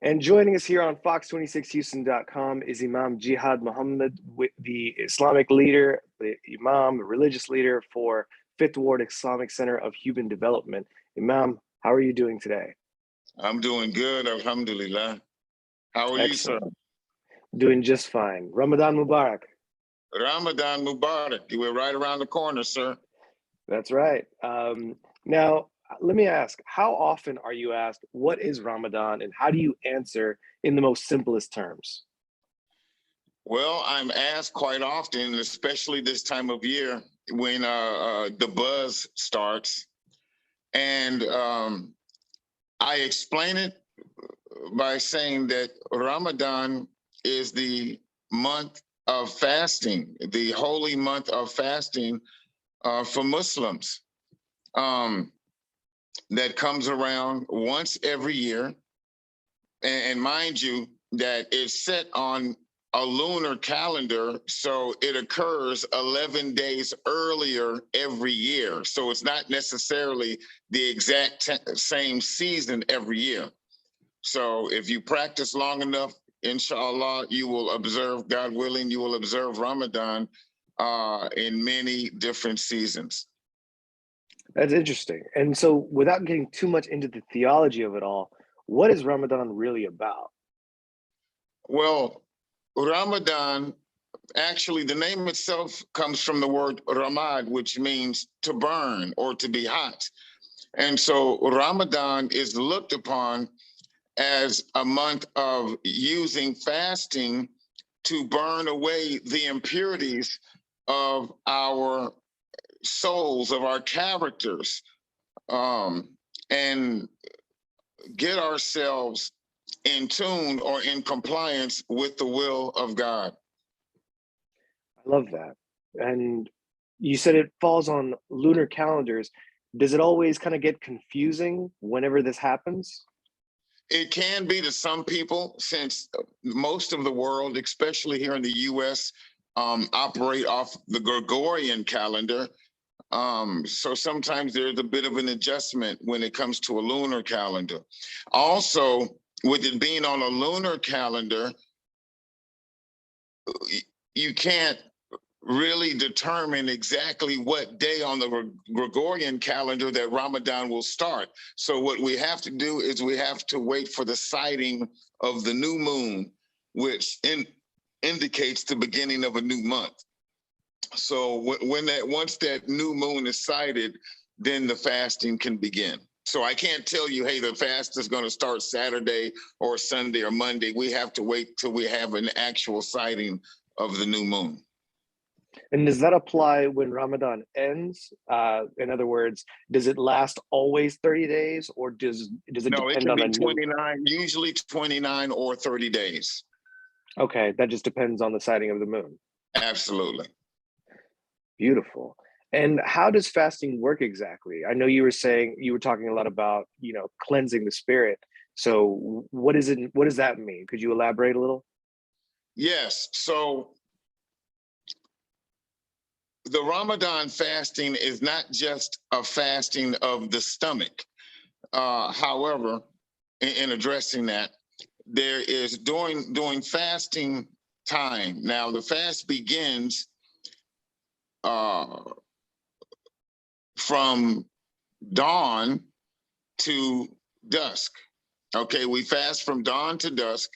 And joining us here on Fox26Houston.com is Imam Jihad Muhammad, the Islamic leader, the Imam, the religious leader for Fifth Ward Islamic Center of Human Development. Imam, how are you doing today? I'm doing good, alhamdulillah. How are you, sir? Doing just fine. Ramadan Mubarak. Ramadan Mubarak. You were right around the corner, sir. That's right. Now, let me ask, how often are you asked, what is Ramadan, and how do you answer in the most simplest terms? Well, I'm asked quite often, especially this time of year when the buzz starts. And I explain it by saying that Ramadan is the month of fasting, the holy month of fasting for Muslims. That comes around once every year. And mind you, that it's set on a lunar calendar, so it occurs 11 days earlier every year. So it's not necessarily the exact same season every year. So if you practice long enough, inshallah, you will observe, God willing, you will observe Ramadan in many different seasons. That's interesting. And so without getting too much into the theology of it all, what is Ramadan really about? Well, Ramadan, actually, the name itself comes from the word ramad, which means to burn or to be hot. And so Ramadan is looked upon as a month of using fasting to burn away the impurities of our souls, of our characters, and get ourselves in tune or in compliance with the will of God. I love that. And you said it falls on lunar calendars. Does it always kind of get confusing whenever this happens? It can be to some people, since most of the world, especially here in the US, operate off the Gregorian calendar. So sometimes there's a bit of an adjustment when it comes to a lunar calendar. Also, with it being on a lunar calendar, you can't really determine exactly what day on the Gregorian calendar that Ramadan will start. So what we have to do is we have to wait for the sighting of the new moon, which indicates the beginning of a new month. So once that new moon is sighted, then the fasting can begin. So I can't tell you, hey, the fast is going to start Saturday or Sunday or Monday. We have to wait till we have an actual sighting of the new moon. And does that apply when Ramadan ends? In other words, does it last always 30 days, or does it depend on a 29, usually 29 or 30 days. Okay, that just depends on the sighting of the moon. Absolutely. Beautiful. And how does fasting work exactly? I know you were talking a lot about, cleansing the spirit. So what is it? What does that mean? Could you elaborate a little? Yes. So the Ramadan fasting is not just a fasting of the stomach. However, in addressing that, there is during fasting time. Now, the fast begins from dawn to dusk. Okay, we fast from dawn to dusk,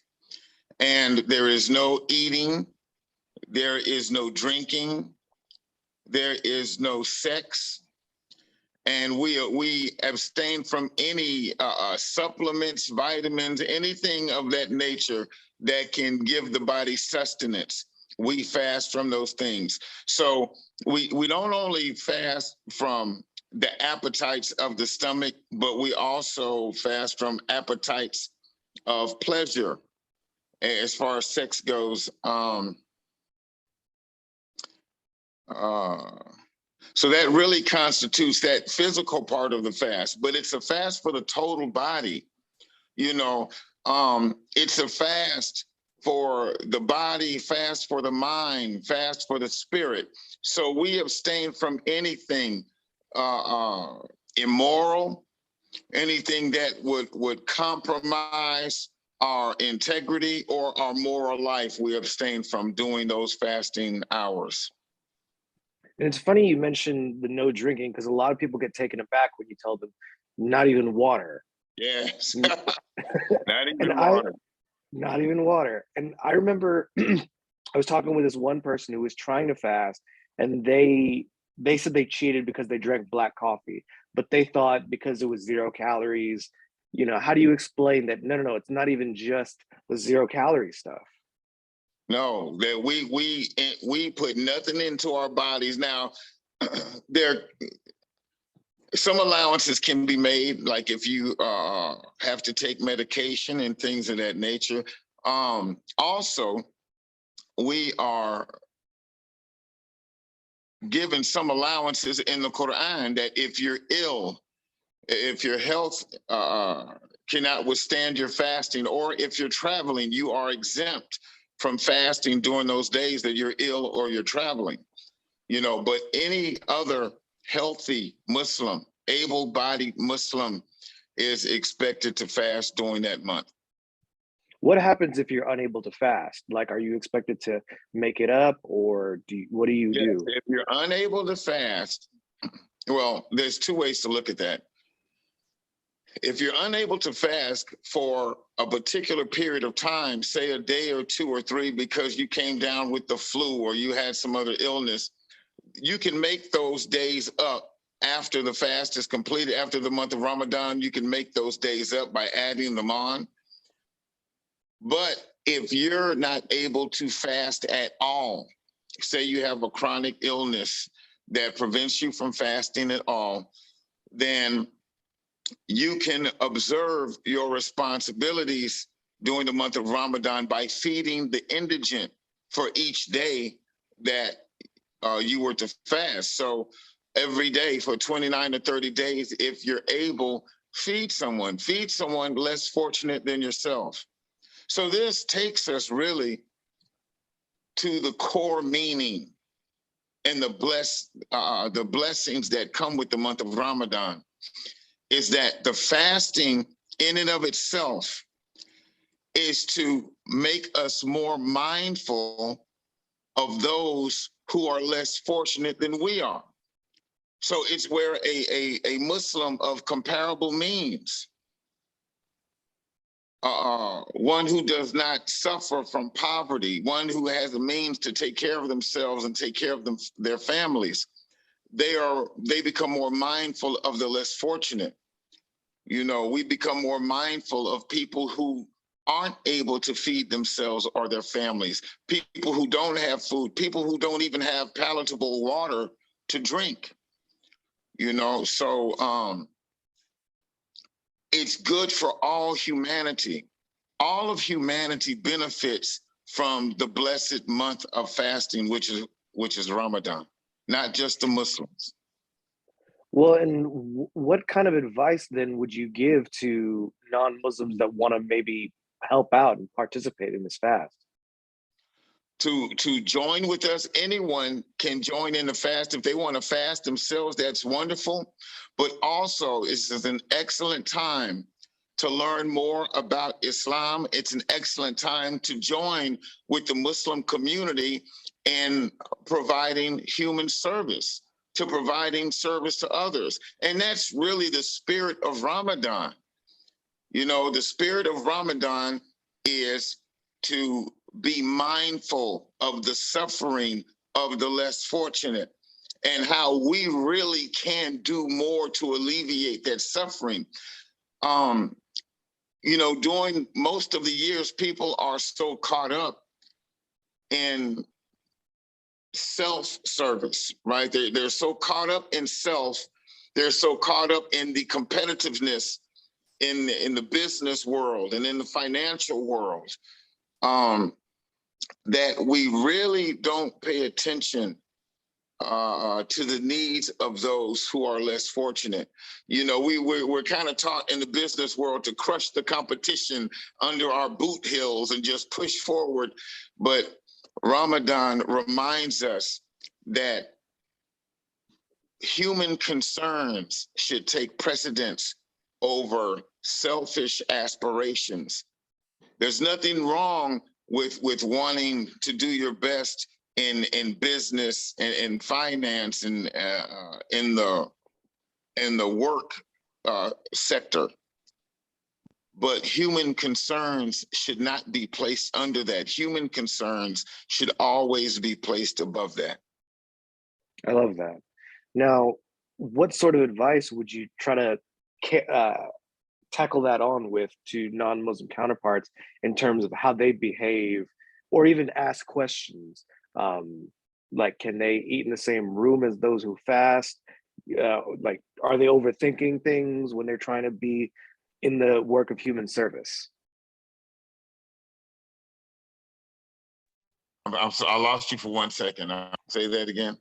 and there is no eating, there is no drinking, there is no sex, and we abstain from any supplements, vitamins, anything of that nature that can give the body sustenance. We fast from those things. So we don't only fast from the appetites of the stomach, but we also fast from appetites of pleasure as far as sex goes. So that really constitutes that physical part of the fast, but it's a fast for the total body. It's a fast for the body, fast for the mind, fast for the spirit. So we abstain from anything immoral, anything that would compromise our integrity or our moral life, we abstain from doing those fasting hours. And it's funny you mentioned the no drinking, because a lot of people get taken aback when you tell them not even water. Yes, N- not and even water. not even water. And I remember I was talking with this one person who was trying to fast, and they said they cheated because they drank black coffee, but they thought because it was 0 calories. How do you explain that? No, it's not even just the 0 calorie stuff. No, that we put nothing into our bodies. Now, there some allowances can be made, like if you have to take medication and things of that nature. Also, we are given some allowances in the Quran that if you're ill, if your health cannot withstand your fasting, or if you're traveling, you are exempt from fasting during those days that you're ill or you're traveling. But any other healthy Muslim, able-bodied Muslim is expected to fast during that month. What happens if you're unable to fast? Like, are you expected to make it up, or what do you Yes, do? if you're unable to fast, well, there's two ways to look at that. If you're unable to fast for a particular period of time, say a day or two or three, because you came down with the flu or you had some other illness, you can make those days up after the fast is completed. After the month of Ramadan, you can make those days up by adding them on. But if you're not able to fast at all, say you have a chronic illness that prevents you from fasting at all, then you can observe your responsibilities during the month of Ramadan by feeding the indigent for each day that you were to fast. So every day for 29 to 30 days, if you're able, feed someone less fortunate than yourself. So this takes us really to the core meaning and the blessings that come with the month of Ramadan, is that the fasting in and of itself is to make us more mindful of those who are less fortunate than we are. So it's where a Muslim of comparable means, one who does not suffer from poverty, one who has the means to take care of themselves and take care of their families, they become more mindful of the less fortunate. We become more mindful of people who aren't able to feed themselves or their families, people who don't have food, people who don't even have palatable water to drink. So it's good for all humanity. All of humanity benefits from the blessed month of fasting, which is Ramadan, not just the Muslims. Well, and what kind of advice then would you give to non-Muslims that want to maybe help out and participate in this fast? To join with us, anyone can join in the fast. If they want to fast themselves, that's wonderful. But also, it's an excellent time to learn more about Islam. It's an excellent time to join with the Muslim community in providing human service, to providing service to others. And that's really the spirit of Ramadan. The spirit of Ramadan is to be mindful of the suffering of the less fortunate and how we really can do more to alleviate that suffering. During most of the years, people are so caught up in self-service, right? They're so caught up in self. They're so caught up in the competitiveness in the business world and in the financial world, that we really don't pay attention to the needs of those who are less fortunate. We're kind of taught in the business world to crush the competition under our boot heels and just push forward. But Ramadan reminds us that human concerns should take precedence over selfish aspirations. There's nothing wrong with wanting to do your best in business and in finance and in the work sector. But human concerns should not be placed under that. Human concerns should always be placed above that. I love that. Now, what sort of advice would you try to tackle that on with to non-Muslim counterparts in terms of how they behave or even ask questions? Like, can they eat in the same room as those who fast? Like, are they overthinking things when they're trying to be in the work of human service? I lost you for 1 second. Say that again.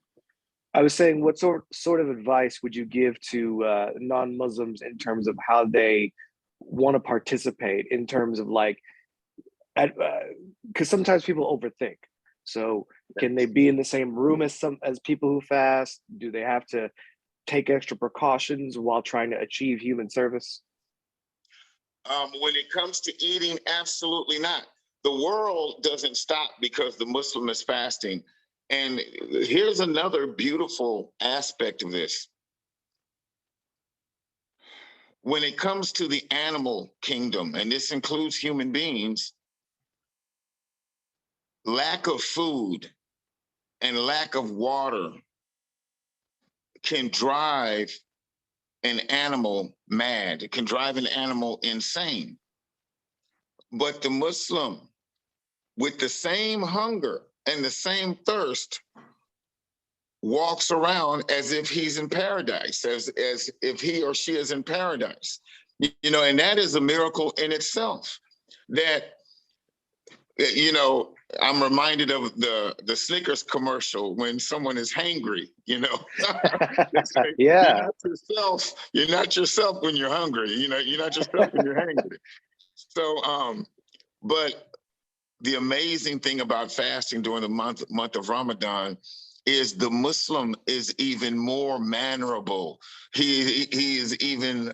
I was saying, what sort of advice would you give to non-Muslims in terms of how they want to participate in terms of like, because sometimes people overthink. So can they be in the same room as people who fast? Do they have to take extra precautions while trying to achieve human service? When it comes to eating, absolutely not. The world doesn't stop because the Muslim is fasting. And here's another beautiful aspect of this. When it comes to the animal kingdom, and this includes human beings, lack of food and lack of water can drive an animal mad. It can drive an animal insane. But the Muslim, with the same hunger and the same thirst, walks around as if he's in paradise, as if he or she is in paradise. You know, and that is a miracle in itself. That, you know, I'm reminded of the Snickers commercial when someone is hangry, you know. Yeah. You're not yourself when you're hungry, you know, you're not yourself when you're hangry. So, but the amazing thing about fasting during the month of Ramadan is the Muslim is even more mannerable. He is even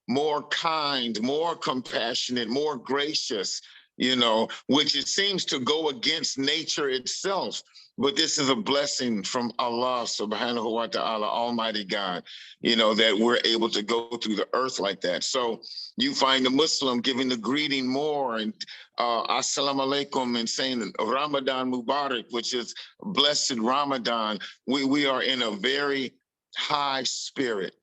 more kind, more compassionate, more gracious, you know, which it seems to go against nature itself. But this is a blessing from Allah subhanahu wa ta'ala, Almighty God, you know, that we're able to go through the earth like that. So you find the Muslim giving the greeting more and assalamu alaikum and saying Ramadan Mubarak, which is blessed Ramadan. We are in a very high spirit,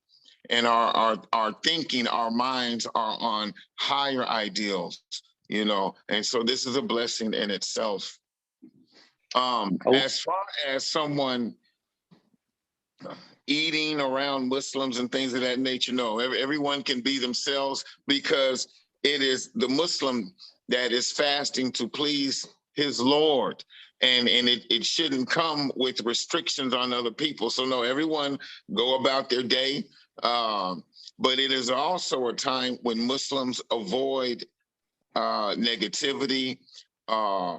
and our thinking, our minds are on higher ideals, you know, and so this is a blessing in itself. As far as someone eating around Muslims and things of that nature, no, everyone can be themselves because it is the Muslim that is fasting to please his Lord. And it shouldn't come with restrictions on other people. So no, everyone go about their day. But it is also a time when Muslims avoid negativity.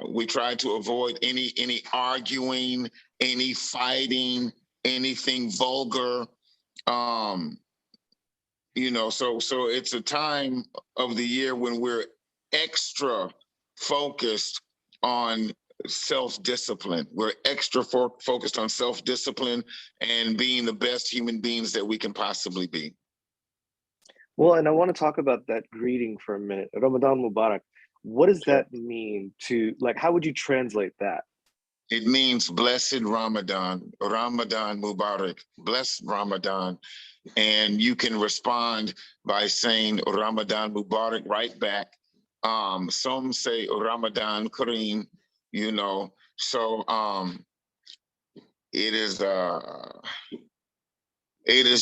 We try to avoid any arguing, any fighting, anything vulgar. You know, so it's a time of the year when we're extra focused on self-discipline. We're extra focused on self-discipline and being the best human beings that we can possibly be. Well, and I want to talk about that greeting for a minute. Ramadan Mubarak. What does that mean to, like, how would you translate that? It means blessed Ramadan, Ramadan Mubarak, blessed Ramadan. And you can respond by saying Ramadan Mubarak right back. Some say Ramadan Kareem, you know. So it is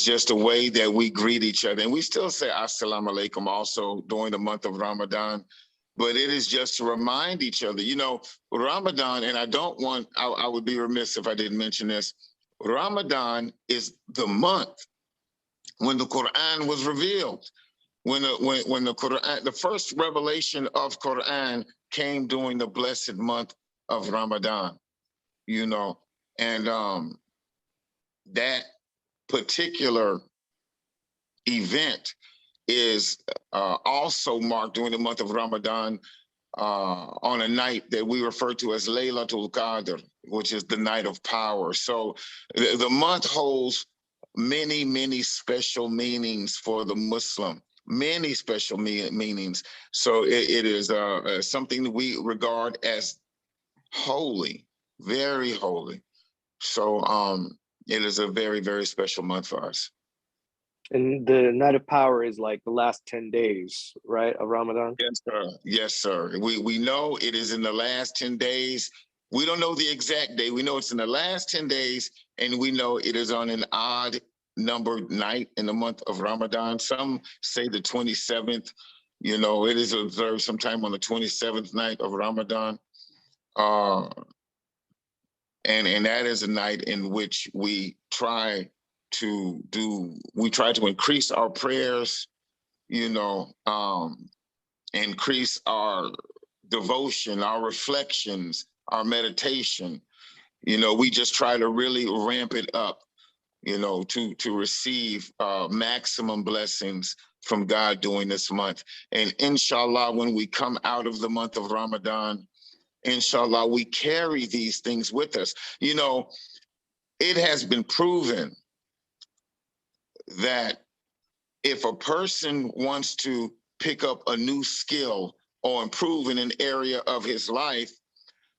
just a way that we greet each other. And we still say Assalamu alaikum also during the month of Ramadan. But it is just to remind each other, you know, Ramadan, and I would be remiss if I didn't mention this. Ramadan is the month when the Quran was revealed. When the Quran, the first revelation of Quran came during the blessed month of Ramadan, you know, and that particular event is also marked during the month of Ramadan on a night that we refer to as Laylatul Qadr, which is the night of power. So the month holds many, many special meanings for the Muslim, many special meanings. So it is something that we regard as holy, very holy. So it is a very, very special month for us. And the night of power is like the last 10 days, right, of Ramadan? Yes, sir. Yes, sir. We know it is in the last 10 days. We don't know the exact day. We know it's in the last 10 days, and we know it is on an odd numbered night in the month of Ramadan. Some say the 27th. You know, it is observed sometime on the 27th night of Ramadan. And that is a night in which we try to increase our prayers, you know, increase our devotion, our reflections, our meditation. You know, we just try to really ramp it up, you know, to receive maximum blessings from God during this month. And inshallah, when we come out of the month of Ramadan, inshallah, we carry these things with us. You know, it has been proven that if a person wants to pick up a new skill or improve in an area of his life,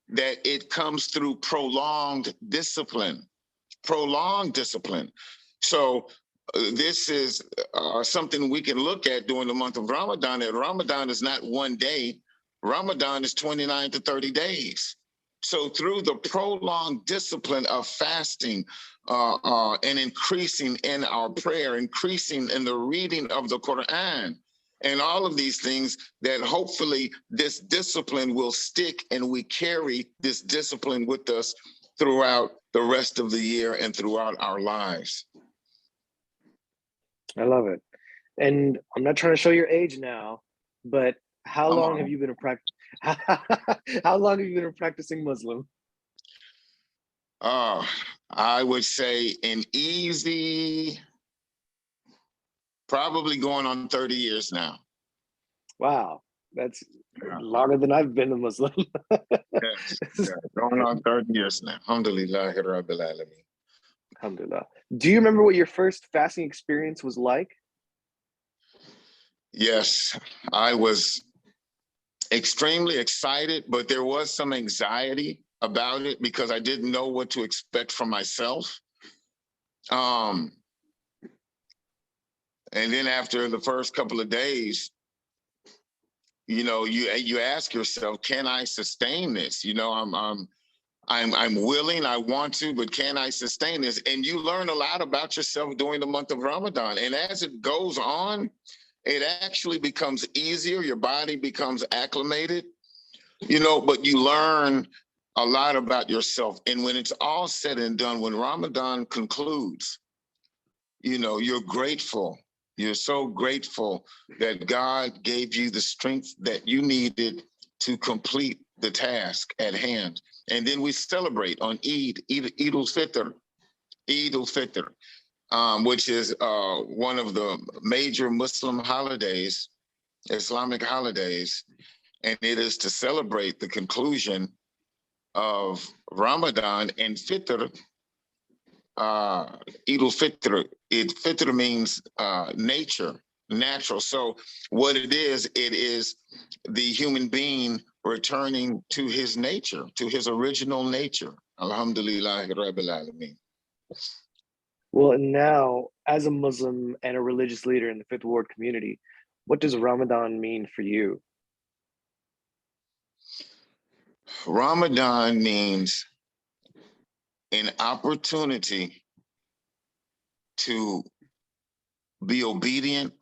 that it comes through prolonged discipline. So this is something we can look at during the month of Ramadan. That Ramadan is not one day. Ramadan is 29 to 30 days. So through the prolonged discipline of fasting and increasing in our prayer, increasing in the reading of the Quran, and all of these things, that hopefully this discipline will stick, and we carry this discipline with us throughout the rest of the year and throughout our lives. I love it. And I'm not trying to show your age now, but how long have you been how long have you been a practicing Muslim? I would say an easy, probably going on 30 years now. Wow, that's longer than I've been a Muslim. Yes, going on 30 years now. Alhamdulillah, Rabbil Alameen. Alhamdulillah. Do you remember what your first fasting experience was like? Yes, I was extremely excited, but there was some anxiety about it because I didn't know what to expect from myself. And then after the first couple of days, you know, you ask yourself, can I sustain this? You know, I'm willing, I want to, but can I sustain this? And you learn a lot about yourself during the month of Ramadan. And as it goes on, it actually becomes easier. Your body becomes acclimated, you know, but you learn a lot about yourself. And when it's all said and done, when Ramadan concludes, you know, you're grateful. You're so grateful that God gave you the strength that you needed to complete the task at hand. And then we celebrate on Eid al-Fitr, which is one of the major Muslim holidays, Islamic holidays. And it is to celebrate the conclusion of Ramadan and Fitr. Eid al-Fitr, Fitr means nature, natural. So what it is the human being returning to his nature, to his original nature. Alhamdulillah, Rabbil Alameen. Well, now, as a Muslim and a religious leader in the Fifth Ward community, what does Ramadan mean for you? Ramadan means an opportunity to be obedient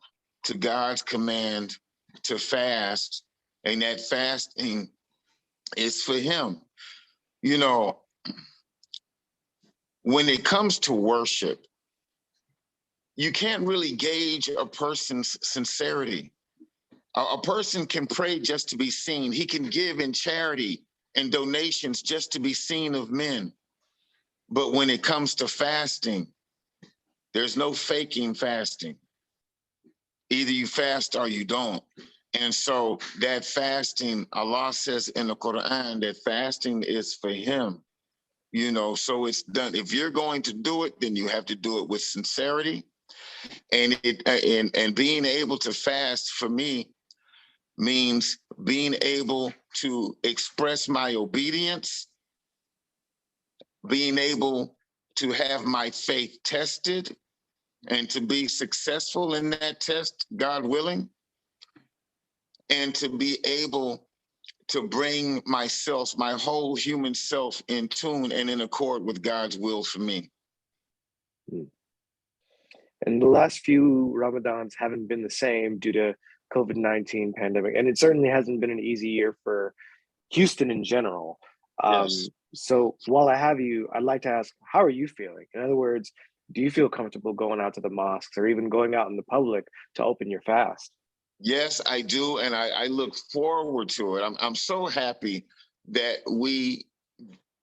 to God's command to fast, and that fasting is for Him. You know, when it comes to worship, you can't really gauge a person's sincerity. A person can pray just to be seen. He can give in charity and donations just to be seen of men. But when it comes to fasting, there's no faking fasting. Either you fast or you don't. And so that fasting, Allah says in the Quran that fasting is for him, you know, so it's done. If you're going to do it, then you have to do it with sincerity. And and being able to fast for me means being able to express my obedience, being able to have my faith tested and to be successful in that test, God willing, and to be able to bring myself, my whole human self, in tune and in accord with God's will for me. And the last few Ramadans haven't been the same due to COVID-19 pandemic. And it certainly hasn't been an easy year for Houston in general. Yes. So while I have you, I'd like to ask, how are you feeling? In other words, do you feel comfortable going out to the mosques or even going out in the public to open your fast? Yes, I do. And I look forward to it. I'm so happy that we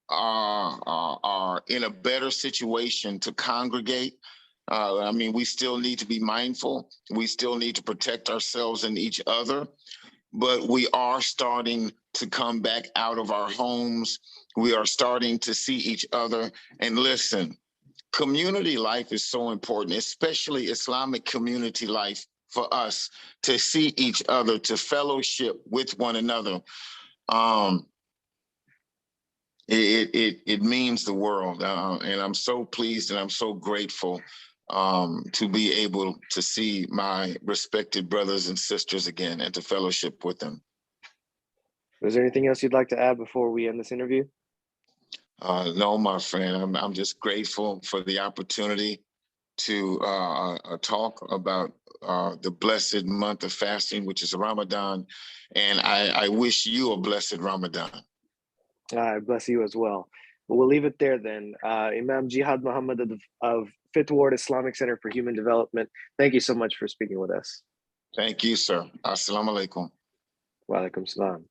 are in a better situation to congregate. I mean, we still need to be mindful. We still need to protect ourselves and each other, but we are starting to come back out of our homes. We are starting to see each other. And listen, community life is so important, especially Islamic community life, for us to see each other, to fellowship with one another. It means the world, and I'm so pleased and I'm so grateful to be able to see my respected brothers and sisters again and to fellowship with them. Is there anything else you'd like to add before we end this interview? No, my friend, I'm just grateful for the opportunity to talk about the blessed month of fasting, which is Ramadan, and I wish you a blessed Ramadan. Bless you as well. But we'll leave it there then. Imam Jihad Muhammad of Fifth Ward Islamic Center for Human Development, thank you so much for speaking with us. Thank you, sir. Assalamu alaikum. Wa alaikum salam.